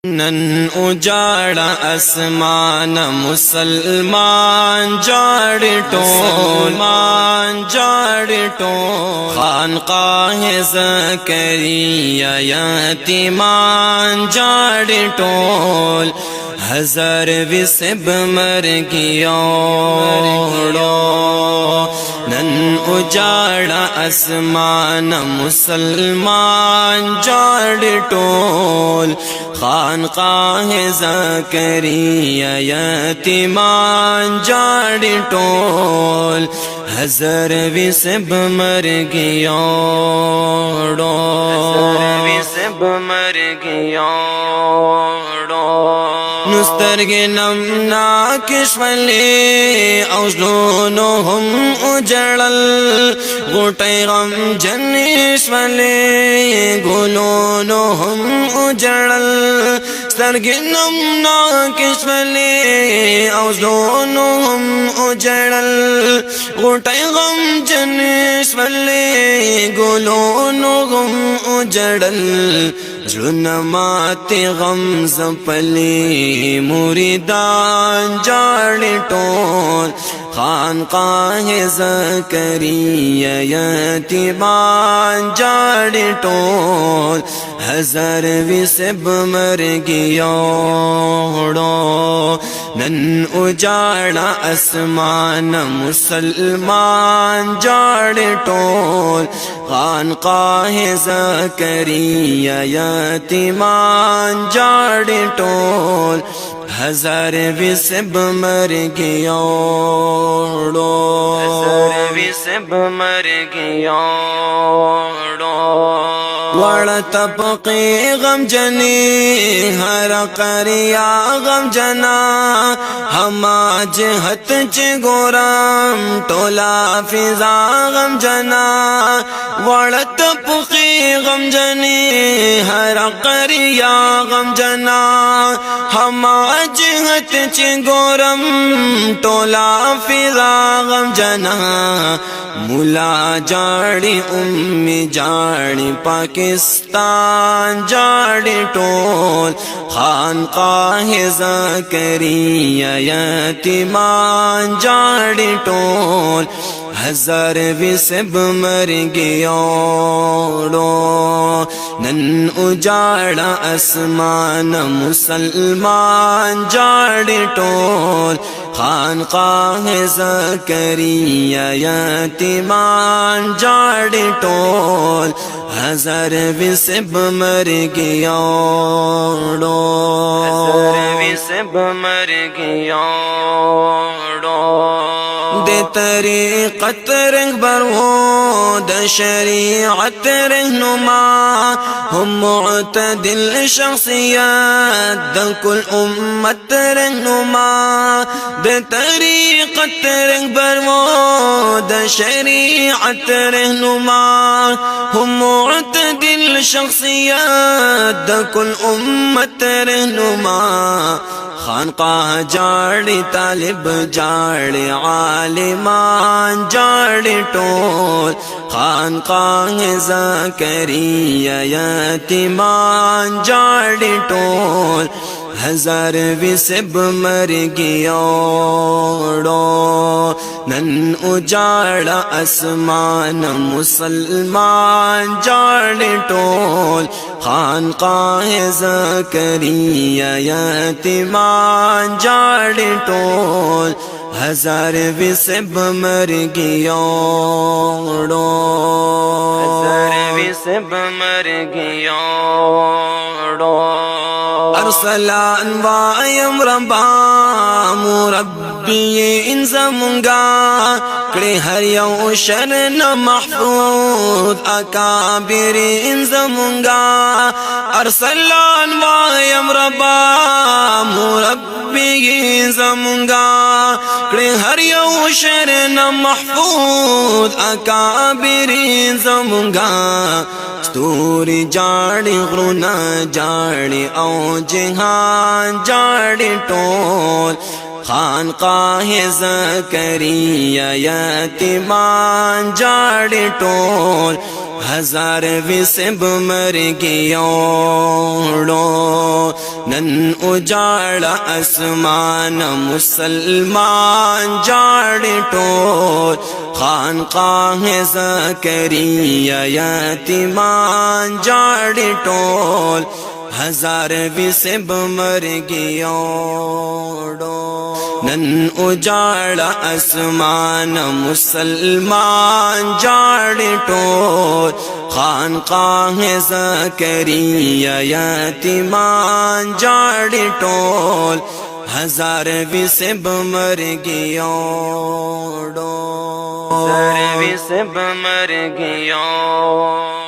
None उजाड़ा आसमान मुसलमान जाड़ टोल खानकाह ज़करिया यतीमान जाड़ टोल हजार विसब मर गियोड़ो नन उजाड़ा आसमान मुसलमान जाड़ टोल खानकाह ज़करिया यतीमान जाड़ टोल हजार विसब मर गियोड़ो नुस्तरगे नमना किश्वले औजलोनो हम उजड़ल गोटे गम जनिश्वले गोलोनो हम उजड़ल सरगे नमना किश्वले औजलोनो हम उजड़ल गोटे गम जनिश्वले गोलोनो हम उजड़ल जुनमाते गम ज़पले मुरीदान जाड़ टोल खानकाह ज़करिया यतीमान जाड़ टोल हजार विसब मर गियोड़ो नन उजाड़ा आसमान मुसलमान जाड़ टोल खानकाह ज़करिया यतीमान जाड़ टोल हजार विसब मर गियोड़ो वड़ तपके गम जने हर करिया गम जना हमाज हत च गोराम टोला फिजा गम जना वड़ तपके गम जने हर करिया गम जना हमाज हत च गोरम टोला फिजा गम जना मुला जाड़ी उम्मी जाड़ी पाकिस्तान जाड़ टोल खानकाह ज़करिया यतीमान जाड़ टोल हजार विसब मर गियोड़ो नन उजाड़ा आसमान मुसलमान जाड़ टोल खानकाह ज़करिया यतीमान जाड़ टोल हजार विसब मर गियोड़ो दे तरीक़त रंग बरवो द शरीअत रहनुमा हम मुअतदिल शख्सियत द कुल उम्मत रहनुमा दे तरीक़त रंग बरवो द शरीअत रहनुमा हम मुअतदिल शख्सियत द कुल उम्मत रहनुमा खानकाह जाड़ तालिब जाड़ आलिमान जाड़ टोल खानकाह ज़करिया यतीमान जाड़ टोल हजार विसब मर गियोड़ो नन उजाड़ा आसमान मुसलमान जाड़ टोल खानकाह ज़करिया यतीमान जाड़ टोल हजार विसब मर गियोड़ो अरसलान वायम रबा मुरब्बी इंज़मुंगा कड़े हर यौ शरण महफूज अकाबिर इंज़मुंगा अरसलान वायम रबा मुरब्बी इंज़मुंगा कड़े हर यौ शरण महफूज अकाबिर इंज़मुंगा स्तूरी जाड़ी गुना जाड़ी औ जहान जाड़ी टोल खानकाह ज़करिया यतीमान जाड़ टोल हजार विसब मर गियोड़ो न नन उजाड़ा आसमान मुसलमान जाड़े टोल खानकाह ज़करिया यतीमान जाड़े टोल हजार विसब मर गयो नन उजाड़ा आसमान मुसलमान जाड़े टोल खानकाह ज़करिया यतीमान जाड़े टोल हजार विसब मर गयो हजार विसब मर गयो।